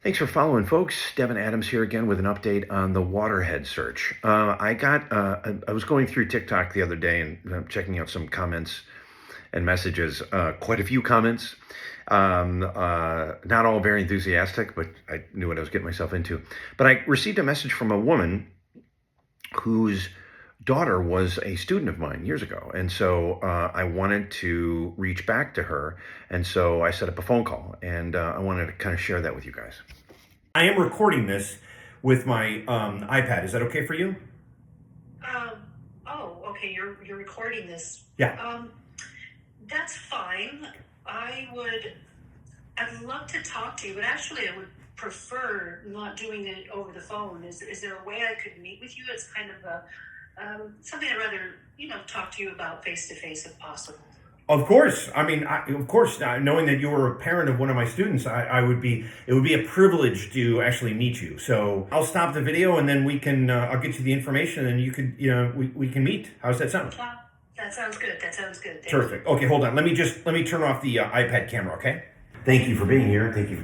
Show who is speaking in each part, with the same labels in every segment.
Speaker 1: Thanks for following, folks. Devon Adams here again with an update on the Waterhead search. I was going through TikTok the other day and checking out some comments and messages. Quite a few comments. Not all very enthusiastic, but I knew what I was getting myself into. But I received a message from a woman whose daughter was a student of mine years ago. And so I wanted to reach back to her. And so I set up a phone call, and I wanted to kind of share that with you guys. I am recording this with my iPad. Is that okay for you?
Speaker 2: Okay. You're recording this.
Speaker 1: Yeah.
Speaker 2: That's fine. I'd love to talk to you, but actually I would prefer not doing it over the phone. Is there a way I could meet with you? It's kind of something I'd rather, talk to you about face to face if possible.
Speaker 1: Of course. I mean, of course, knowing that you were a parent of one of my students, it would be a privilege to actually meet you. So I'll stop the video and then I'll get you the information and you can, we can meet. How's that sound?
Speaker 2: That sounds good. Thank
Speaker 1: Terrific. Okay, hold on. Let me turn off the iPad camera, okay? Thank you for being here. Thank you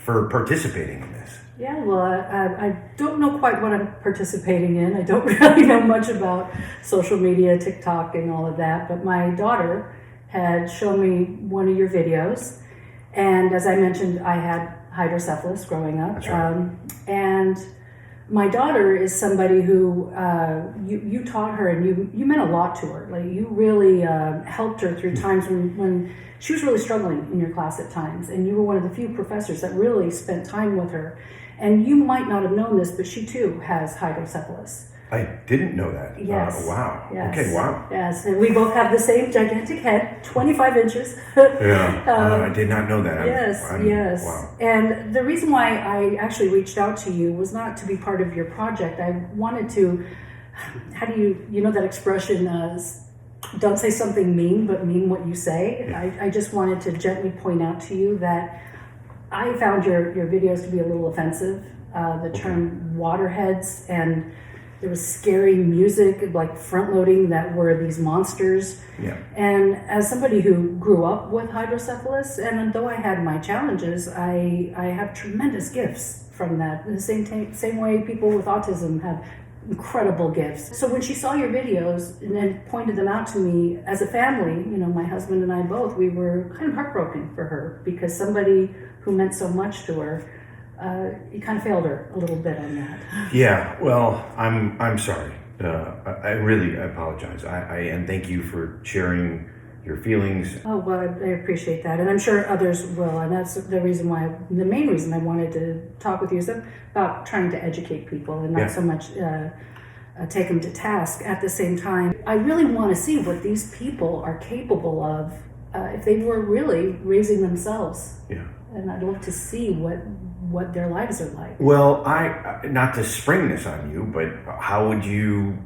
Speaker 1: for participating in this.
Speaker 3: Yeah, well, I don't know quite what I'm participating in. I don't really know much about social media, TikTok, and all of that. But my daughter had shown me one of your videos. And as I mentioned, I had hydrocephalus growing up.
Speaker 1: That's right.
Speaker 3: And my daughter is somebody who you taught her, and you meant a lot to her. Like, you really helped her through times when she was really struggling in your class at times. And you were one of the few professors that really spent time with her. And you might not have known this, but she too has hydrocephalus.
Speaker 1: I didn't know that.
Speaker 3: Yes.
Speaker 1: Wow.
Speaker 3: Yes.
Speaker 1: Okay, wow.
Speaker 3: Yes, and we both have the same gigantic head, 25 inches.
Speaker 1: Yeah, I did not know that.
Speaker 3: Yes.
Speaker 1: Wow.
Speaker 3: And the reason why I actually reached out to you was not to be part of your project. I wanted to, how do you know that expression, don't say something mean, but mean what you say.
Speaker 1: Yeah.
Speaker 3: I just wanted to gently point out to you that I found your videos to be a little offensive. The term waterheads, and there was scary music, like front loading, that were these monsters.
Speaker 1: Yeah.
Speaker 3: And as somebody who grew up with hydrocephalus, and though I had my challenges, I have tremendous gifts from that. In the same way people with autism have incredible gifts. So when she saw your videos and then pointed them out to me, as a family, my husband and I both, we were kind of heartbroken for her, because somebody who meant so much to her, you kind of failed her a little bit on that.
Speaker 1: Yeah, well, I'm sorry. I really apologize. And thank you for sharing your feelings.
Speaker 3: Oh, well, I appreciate that, and I'm sure others will. And that's the main reason I wanted to talk with you is about trying to educate people and not so much take them to task. At the same time, I really want to see what these people are capable of if they were really raising themselves.
Speaker 1: Yeah.
Speaker 3: And I'd love to see what their lives are like.
Speaker 1: Well, I not to spring this on you, but how would you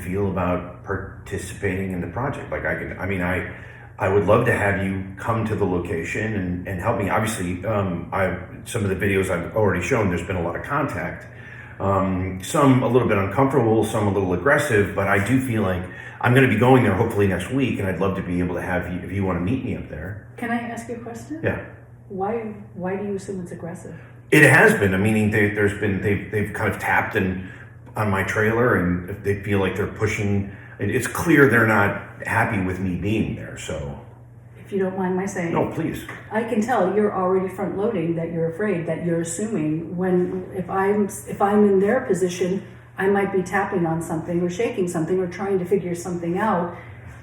Speaker 1: feel about participating in the project? Like, I would love to have you come to the location and help me. Obviously, some of the videos I've already shown, there's been a lot of contact. Some a little bit uncomfortable, some a little aggressive, but I do feel like I'm going to be going there hopefully next week, and I'd love to be able to have you if you want to meet me up there.
Speaker 3: Can I ask you a question?
Speaker 1: Yeah.
Speaker 3: Why do you assume it's aggressive?
Speaker 1: It has been. I mean, they've kind of tapped on my trailer, and they feel like they're pushing. It's clear they're not happy with me being there. So,
Speaker 3: if you don't mind my saying,
Speaker 1: no, please.
Speaker 3: I can tell you're already front loading, that you're afraid, that you're assuming. When if I'm in their position, I might be tapping on something or shaking something or trying to figure something out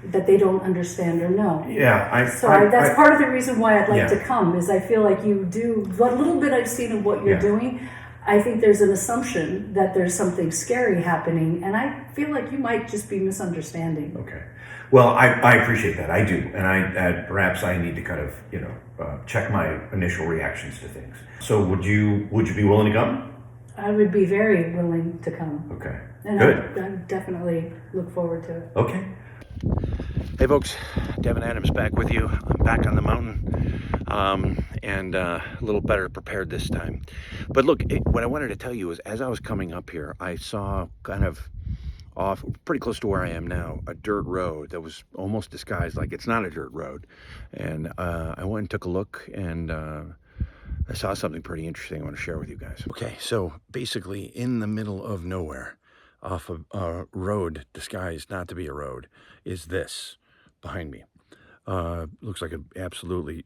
Speaker 3: that they don't understand or know.
Speaker 1: Yeah,
Speaker 3: that's part of the reason why I'd like to come, is I feel like you do, what little bit I've seen of what you're doing, I think there's an assumption that there's something scary happening, and I feel like you might just be misunderstanding.
Speaker 1: Okay. Well, I appreciate that. I do. And I perhaps I need to kind of, check my initial reactions to things. So would you be willing to come?
Speaker 3: I would be very willing to come.
Speaker 1: Okay.
Speaker 3: And
Speaker 1: Good.
Speaker 3: I definitely look forward to it.
Speaker 1: Okay. Hey folks, Devon Adams back with you. I'm back on the mountain, and a little better prepared this time. But look, what I wanted to tell you is, as I was coming up here, I saw kind of off, pretty close to where I am now, a dirt road that was almost disguised like it's not a dirt road. And I went and took a look, and I saw something pretty interesting I want to share with you guys. Okay, so basically in the middle of nowhere, off a road disguised not to be a road, is this behind me. Looks like an absolutely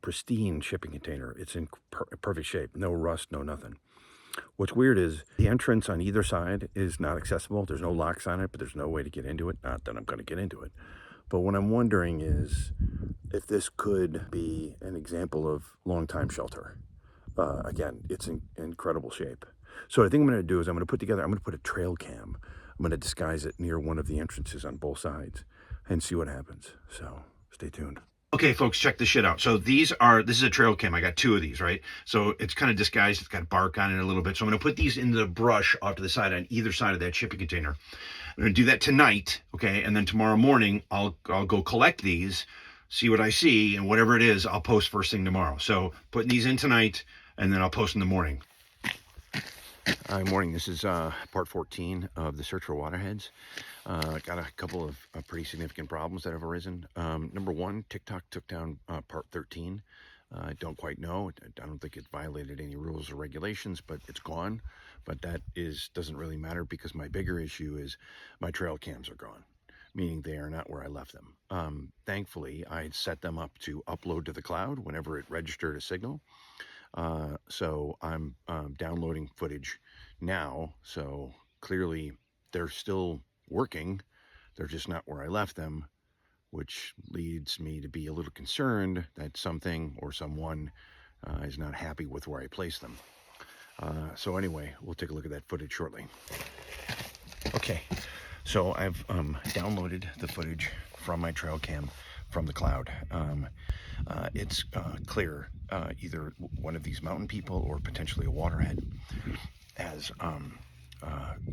Speaker 1: pristine shipping container. It's in perfect shape, no rust, no nothing. What's weird is the entrance on either side is not accessible. There's no locks on it, but there's no way to get into it. Not that I'm going to get into it. But what I'm wondering is if this could be an example of long-time shelter. Again, it's in incredible shape. So what I think I'm going to do is I'm going to put a trail cam. I'm going to disguise it near one of the entrances on both sides and see what happens. So stay tuned. Okay, folks, check this shit out. So this is a trail cam. I got 2 of these, right? So it's kind of disguised. It's got bark on it a little bit. So I'm going to put these in the brush off to the side on either side of that shipping container. I'm going to do that tonight, okay? And then tomorrow morning, I'll go collect these, see what I see, and whatever it is, I'll post first thing tomorrow. So putting these in tonight, and then I'll post in the morning. Hi, morning. This is part 14 of the search for waterheads. Got a couple of pretty significant problems that have arisen. Number one, TikTok took down part 13. I don't quite know. I don't think it violated any rules or regulations, but it's gone. But that doesn't really matter because my bigger issue is my trail cams are gone, meaning they are not where I left them. Thankfully, I set them up to upload to the cloud whenever it registered a signal. So I'm downloading footage now. So clearly they're still working. They're just not where I left them, which leads me to be a little concerned that something or someone is not happy with where I placed them. So anyway, we'll take a look at that footage shortly. Okay, so I've downloaded the footage from my trail cam from the cloud. It's clear either one of these mountain people or potentially a waterhead has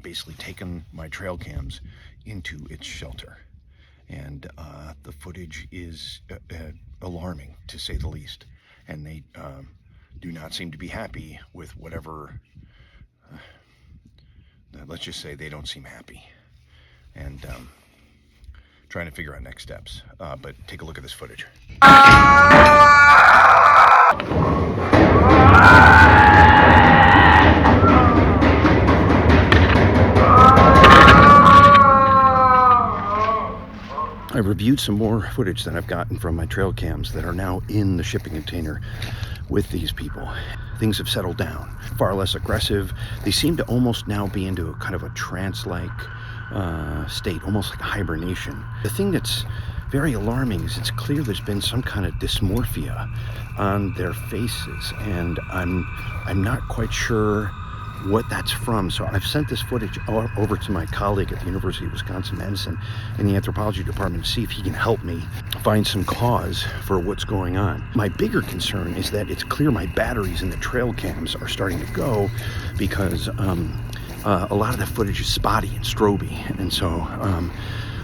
Speaker 1: basically taken my trail cams into its shelter. And the footage is alarming, to say the least. And they do not seem to be happy with whatever, let's just say they don't seem happy. And trying to figure out next steps. But take a look at this footage. I reviewed some more footage that I've gotten from my trail cams that are now in the shipping container with these people. Things have settled down, far less aggressive. They seem to almost now be into a kind of a trance-like state, almost like a hibernation. The thing that's very alarming is it's clear there's been some kind of dysmorphia on their faces, and I'm not quite sure what that's from. So I've sent this footage over to my colleague at the University of Wisconsin-Madison in the anthropology department to see if he can help me find some cause for what's going on. My bigger concern is that it's clear my batteries in the trail cams are starting to go because a lot of the footage is spotty and stroby. And so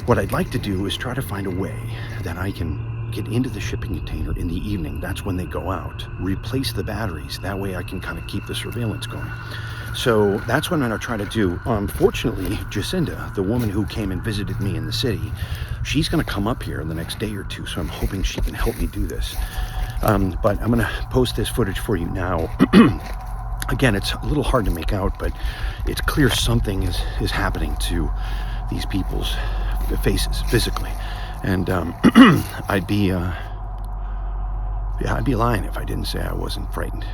Speaker 1: what I'd like to do is try to find a way that I can get into the shipping container in the evening. That's when they go out. Replace the batteries. That way I can kind of keep the surveillance going. So that's what I'm going to try to do. Fortunately, Jacinda, the woman who came and visited me in the city, she's going to come up here in the next day or two. So I'm hoping she can help me do this. But I'm going to post this footage for you now. Again, it's a little hard to make out, but it's clear something is happening to these people's faces physically. And I'd be lying if I didn't say I wasn't frightened.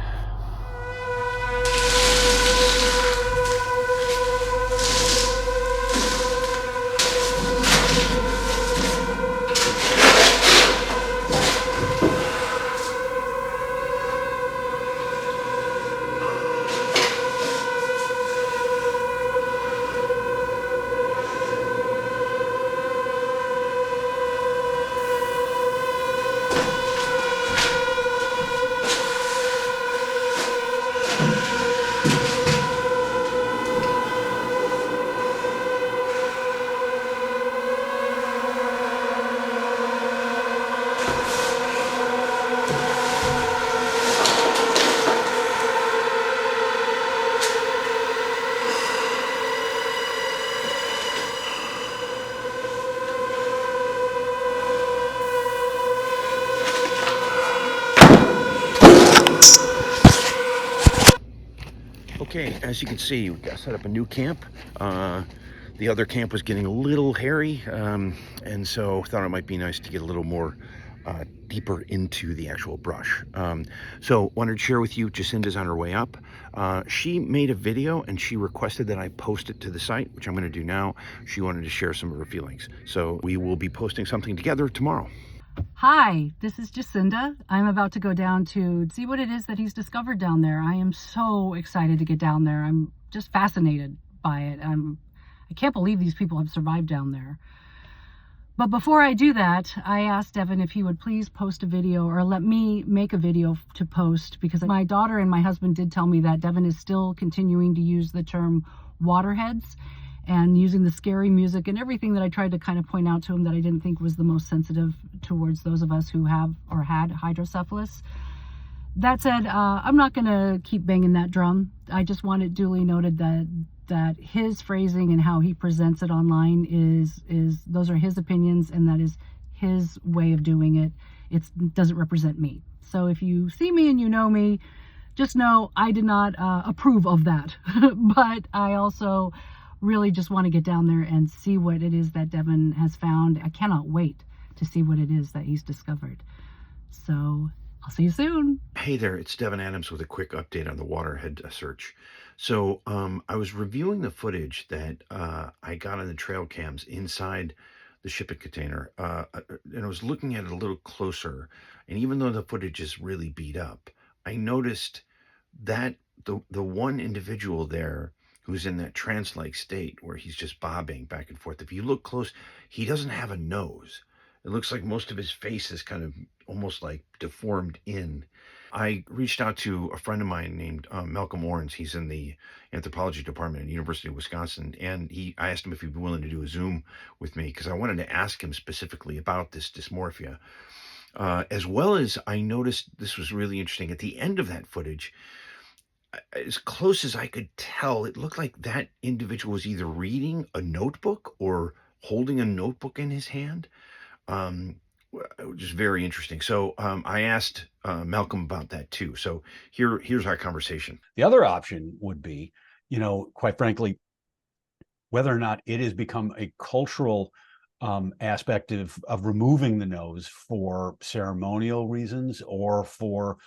Speaker 1: Okay, as you can see, we got set up a new camp. The other camp was getting a little hairy, and so thought it might be nice to get a little more deeper into the actual brush. So wanted to share with you, Jacinda's on her way up. She made a video and she requested that I post it to the site, which I'm going to do now. She wanted to share some of her feelings. So we will be posting something together tomorrow.
Speaker 3: Hi, this is Jacinda. I'm about to go down to see what it is that he's discovered down there. I am so excited to get down there. I'm just fascinated by it. I can't believe these people have survived down there. But before I do that, I asked Devon if he would please post a video or let me make a video to post, because my daughter and my husband did tell me that Devon is still continuing to use the term waterheads and using the scary music and everything that I tried to kind of point out to him that I didn't think was the most sensitive towards those of us who have or had hydrocephalus. That said, I'm not going to keep banging that drum. I just want it duly noted that his phrasing and how he presents it online is those are his opinions, and that is his way of doing it. It doesn't represent me. So if you see me and you know me, just know I did not approve of that. But I also really just want to get down there and see what it is that Devon has found. I cannot wait to see what it is that he's discovered. So I'll see you soon.
Speaker 1: Hey there, it's Devon Adams with a quick update on the Waterhead search. So I was reviewing the footage that I got on the trail cams inside the shipping container, and I was looking at it a little closer. And even though the footage is really beat up, I noticed that the one individual there who's in that trance-like state where he's just bobbing back and forth, if you look close, he doesn't have a nose. It looks like most of his face is kind of almost like deformed in. I reached out to a friend of mine named Malcolm Oren's. He's in the anthropology department at the University of Wisconsin. And I asked him if he'd be willing to do a Zoom with me because I wanted to ask him specifically about this dysmorphia. As well as I noticed, this was really interesting, at the end of that footage, as close as I could tell, it looked like that individual was either reading a notebook or holding a notebook in his hand. Which is very interesting. So I asked Malcolm about that too. So here's our conversation.
Speaker 4: The other option would be, quite frankly, whether or not it has become a cultural aspect of removing the nose for ceremonial reasons, or for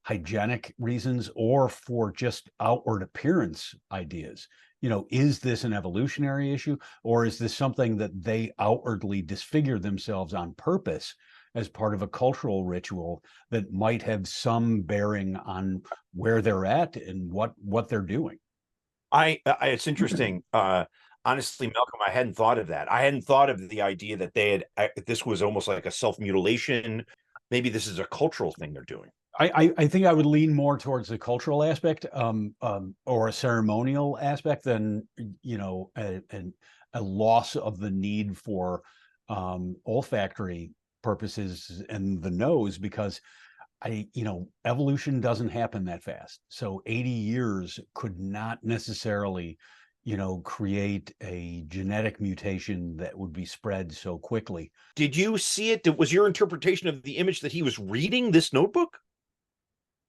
Speaker 4: hygienic reasons, or for just outward appearance ideas. Is this an evolutionary issue, or is this something that they outwardly disfigure themselves on purpose as part of a cultural ritual that might have some bearing on where they're at and what they're doing?
Speaker 5: It's interesting. Honestly, Malcolm, I hadn't thought of that. I hadn't thought of the idea that this was almost like a self-mutilation. Maybe this is a cultural thing they're doing.
Speaker 4: I think I would lean more towards the cultural aspect, or a ceremonial aspect, than a loss of the need for olfactory purposes and the nose, because evolution doesn't happen that fast. So 80 years could not necessarily create a genetic mutation that would be spread so quickly.
Speaker 5: Did you see it? Was your interpretation of the image that he was reading this notebook?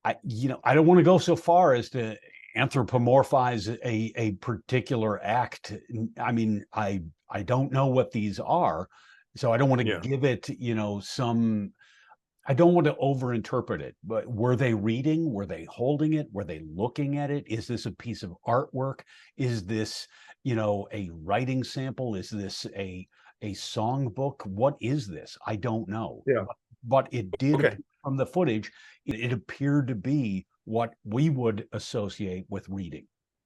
Speaker 4: I don't want to go so far as to anthropomorphize a particular act. I mean, I don't know what these are, so I don't want to give it, I don't want to overinterpret it. But were they reading? Were they holding it? Were they looking at it? Is this a piece of artwork? Is this, a writing sample? Is this a songbook? What is this? I don't know.
Speaker 5: Yeah.
Speaker 4: But it did, from the footage, it appeared to be what we would associate with reading.